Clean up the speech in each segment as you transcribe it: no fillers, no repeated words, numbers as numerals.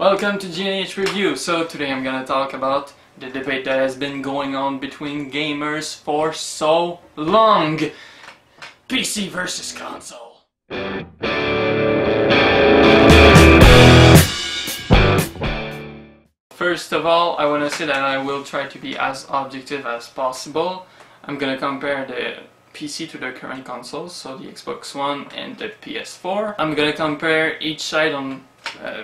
Welcome to G&Hreview. So today I'm gonna talk about the debate that has been going on between gamers for so long. PC versus console. First of all, I want to say that I will try to be as objective as possible. I'm gonna compare the PC to the current consoles, so the Xbox One and the PS4. I'm gonna compare each side on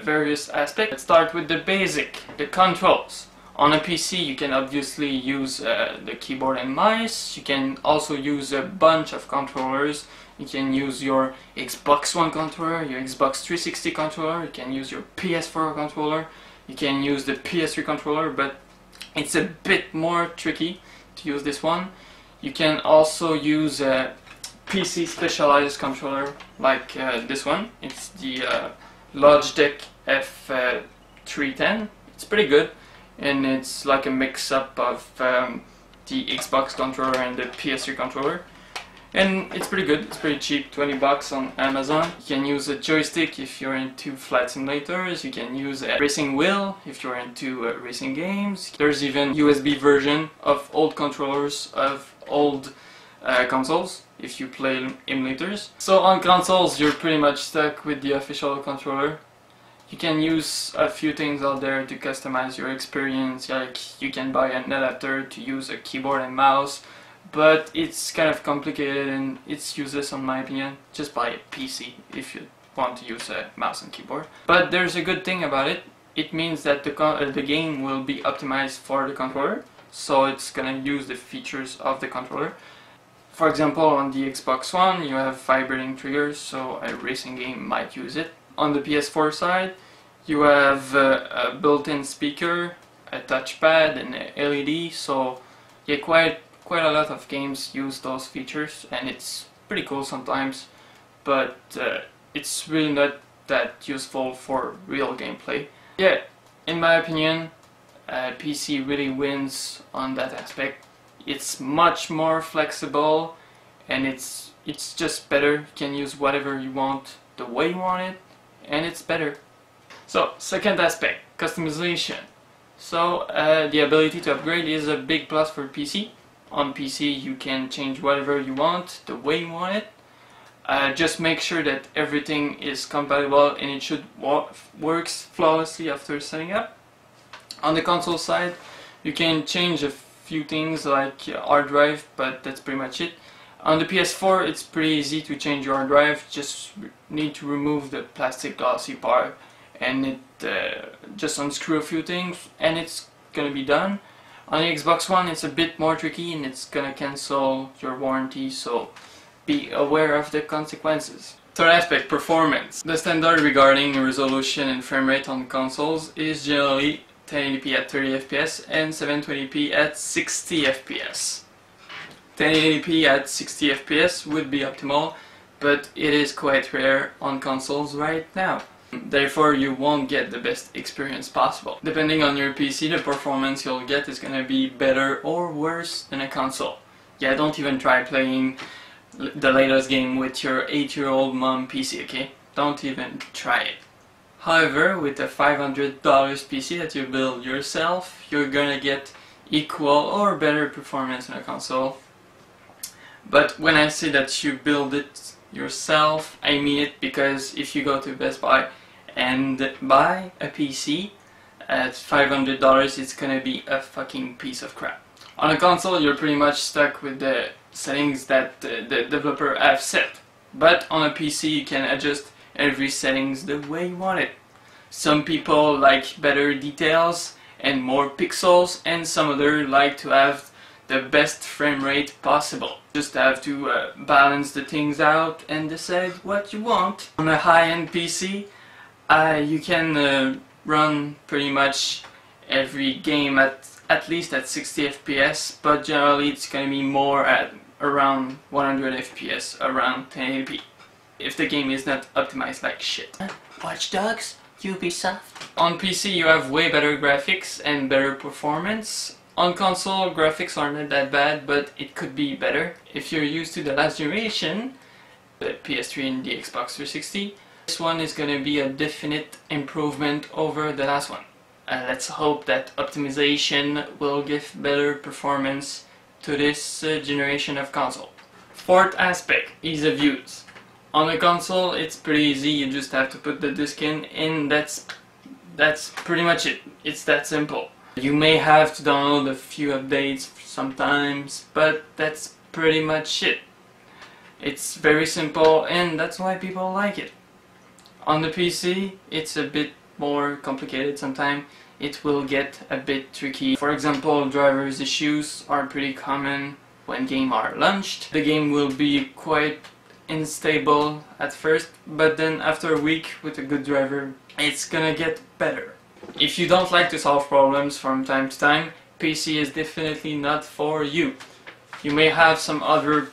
various aspects. Let's start with the basic, the controls. On a PC you can obviously use the keyboard and mice. You can also use a bunch of controllers. You can use your Xbox One controller, your Xbox 360 controller, you can use your PS4 controller, you can use the PS3 controller, but it's a bit more tricky to use this one. You can also use a PC specialized controller like this one. It's the Logitech F310. It's pretty good, and it's like a mix-up of the Xbox controller and the PS3 controller. And it's pretty good, it's pretty cheap, 20 bucks on Amazon. You can use a joystick if you're into flight simulators. You can use a racing wheel if you're into racing games. There's even USB version of old controllers of old consoles if you play emulators. So on consoles you're pretty much stuck with the official controller. You can use a few things out there to customize your experience, like you can buy an adapter to use a keyboard and mouse, but it's kind of complicated and it's useless in my opinion. Just buy a PC if you want to use a mouse and keyboard. But there's a good thing about it. It means that the game will be optimized for the controller, so it's gonna use the features of the controller. For example, on the Xbox One you have vibrating triggers, so a racing game might use it. On the PS4 side you have a built-in speaker, a touchpad and an LED, so yeah, quite a lot of games use those features, and it's pretty cool sometimes, but it's really not that useful for real gameplay. Yeah, in my opinion, PC really wins on that aspect. It's much more flexible, and it's just better. You can use whatever you want the way you want it, and it's better. So, second aspect, customization. So, the ability to upgrade is a big plus for PC. On PC you can change whatever you want, the way you want it. Just make sure that everything is compatible and it should works flawlessly after setting up. On the console side you can change a few things like hard drive, but that's pretty much it. On the PS4 it's pretty easy to change your hard drive. Just need to remove the plastic glossy part and just unscrew a few things and it's gonna be done. On the Xbox One it's a bit more tricky and it's gonna cancel your warranty, so be aware of the consequences. Third aspect, performance. The standard regarding resolution and frame rate on consoles is generally 1080p at 30 FPS and 720p at 60 FPS. 1080p at 60 FPS would be optimal, but it is quite rare on consoles right now. Therefore you won't get the best experience possible. Depending on your PC, the performance you'll get is gonna be better or worse than a console. Yeah, don't even try playing the latest game with your 8-year-old mom PC, okay? Don't even try it. However, with a $500 PC that you build yourself, you're gonna get equal or better performance on a console. But when I say that you build it yourself, I mean it, because if you go to Best Buy and buy a PC at $500, it's gonna be a fucking piece of crap. On a console you're pretty much stuck with the settings that the developer have set, but on a PC you can adjust every settings the way you want it. Some people like better details and more pixels, and some others like to have the best frame rate possible. Just have to balance the things out and decide what you want. On a high-end PC you can run pretty much every game at least at 60 FPS, but generally it's gonna be more at around 100 FPS, around 1080p, if the game is not optimized like shit. Watch Dogs, Ubisoft. On PC you have way better graphics and better performance. On console graphics are not that bad, but it could be better. If you're used to the last generation, the PS3 and the Xbox 360, This one is going to be a definite improvement over the last one. Let's hope that optimization will give better performance to this generation of console. Fourth aspect, ease of use. On a console it's pretty easy, you just have to put the disc in and that's pretty much it. It's that simple. You may have to download a few updates sometimes, but that's pretty much it. It's very simple and that's why people like it. On the PC it's a bit more complicated sometimes. It will get a bit tricky. For example, drivers issues are pretty common when games are launched. The game will be quite unstable at first, but then after a week with a good driver it's gonna get better. If you don't like to solve problems from time to time, PC is definitely not for you. You may have some other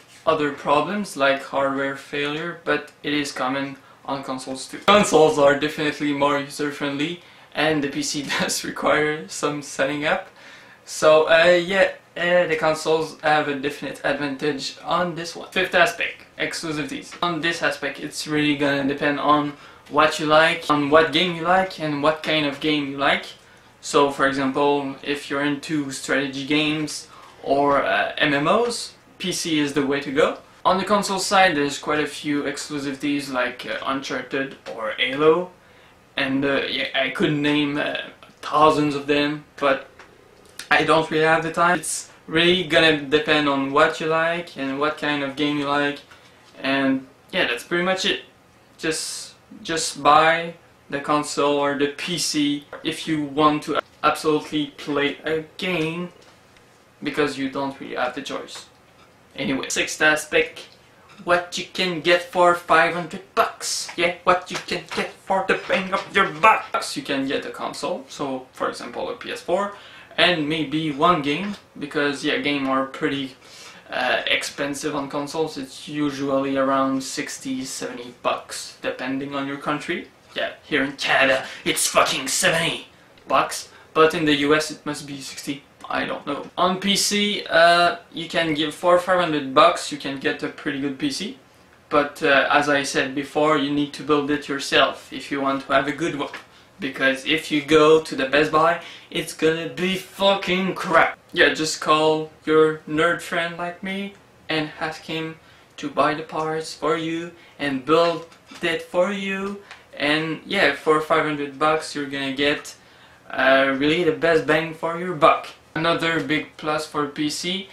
problems like hardware failure, but it is common on consoles too. Consoles are definitely more user-friendly and the PC does require some setting up. So the consoles have a definite advantage on this one. Fifth aspect, exclusivities. On this aspect it's really gonna depend on what you like, on what game you like and what kind of game you like. So for example, if you're into strategy games or MMOs, PC is the way to go. On the console side there's quite a few exclusivities like Uncharted or Halo, and yeah, I could name thousands of them, but I don't really have the time. It's really gonna depend on what you like and what kind of game you like, and yeah, that's pretty much it. Just buy the console or the PC if you want to absolutely play a game, because you don't really have the choice. Anyway, sixth aspect, what you can get for 500 bucks. Yeah, what you can get for the bang of your buck. You can get a console, so for example a PS4, and maybe one game, because yeah, games are pretty expensive on consoles. It's usually around 60-70 bucks depending on your country. Yeah, here in Canada it's fucking 70 bucks, but in the US it must be 60. I don't know. On PC, you can give for 500 bucks you can get a pretty good PC, but as I said before, you need to build it yourself if you want to have a good one, because if you go to the Best Buy it's gonna be fucking crap. Yeah, just call your nerd friend like me and ask him to buy the parts for you and build it for you, and yeah, for 500 bucks you're gonna get really the best bang for your buck. Another big plus for PC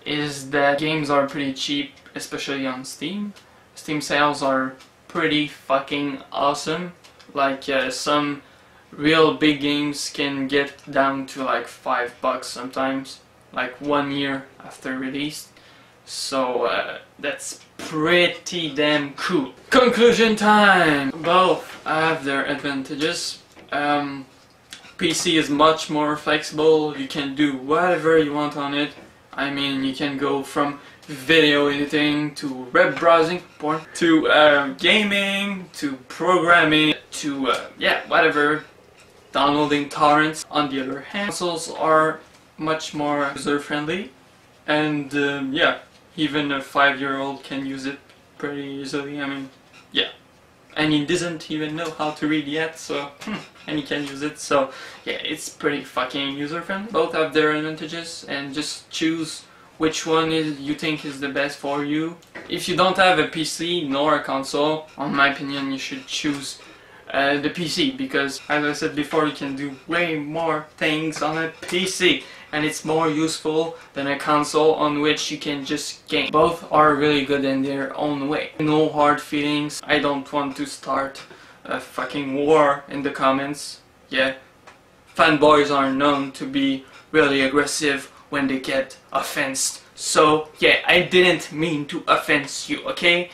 is that games are pretty cheap, especially on Steam. Steam sales are pretty fucking awesome. Like some real big games can get down to like $5 sometimes, like 1 year after release. So that's pretty damn cool. Conclusion time! Both have their advantages. PC is much more flexible, you can do whatever you want on it. I mean, you can go from video editing to web browsing, porn, to gaming, to programming, to yeah, whatever, downloading torrents. On the other hand, consoles are much more user-friendly, and yeah, even a 5-year-old can use it pretty easily. I mean, yeah. And he doesn't even know how to read yet, so and he can use it, so yeah, it's pretty fucking user-friendly. Both have their advantages, and just choose which one you think is the best for you. If you don't have a PC nor a console, in my opinion you should choose the PC, because as I said before, you can do way more things on a PC and it's more useful than a console on which you can just game. Both are really good in their own way. No hard feelings. I don't want to start a fucking war in the comments. Yeah, fanboys are known to be really aggressive when they get offended. So yeah, I didn't mean to offend you, okay?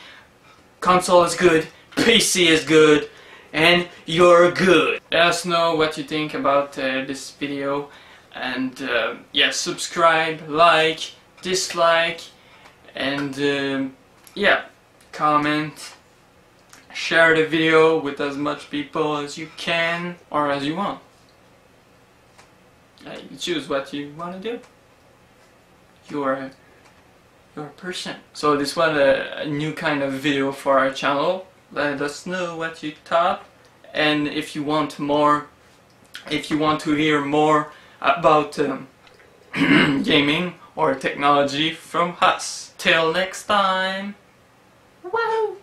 Console is good, PC is good, and you're good. Let us know what you think about this video, and yeah, subscribe, like, dislike, and yeah, comment, share the video with as much people as you can or as you want. You choose what you want to do. You're a person. So this was a new kind of video for our channel. let us know what you thought, and if you want more, if you want to hear more about gaming or technology from us. Till next time. Wow!